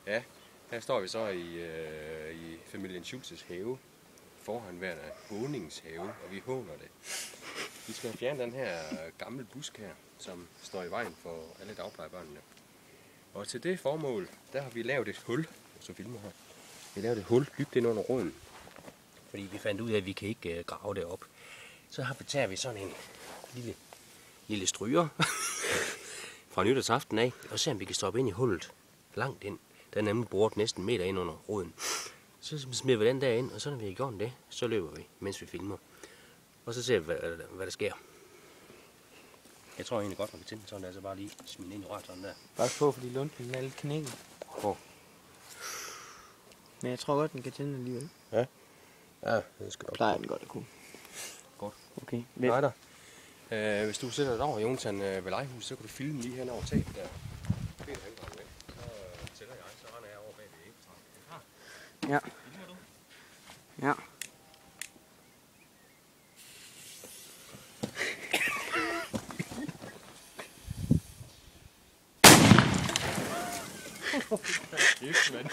Ja, her står vi så i familien Schultzes have. Forhåndværende boningshave, og vi håner det. Vi skal fjerne den her gamle busk her, som står i vejen for alle dagplejebørnene. Og til det formål, der har vi lavet et hul, så filmer her. Vi lavede et hul dybt ind under roden, fordi vi fandt ud af, at vi kan ikke grave det op. Så tager vi sådan en lille stryger fra nytårsaften af, og ser om vi kan stoppe ind i hullet langt ind. Der er nemlig boret næsten en meter ind under roden. Så smider vi den der ind, og så når vi har gjort det, så løber vi, mens vi filmer. Og så ser vi, hvad der sker. Jeg tror egentlig godt, man kan tænde sådan der, så bare lige smide ind i røret der. Bare på, fordi lunten er lidt knækket. Hvor? Men jeg tror godt, den kan tænde alligevel. Ja. Ja, det skal nok. Plejer den godt at kunne. Godt. Okay. Nej der. Hvis du sætter dig over, Jonathan, ved legehuset, så kan du filme lige hen over taget der. Peter, han går med. Så tæller jeg, så render jeg over bag ved æbletræet. Ja. Ja. Kæft, mand.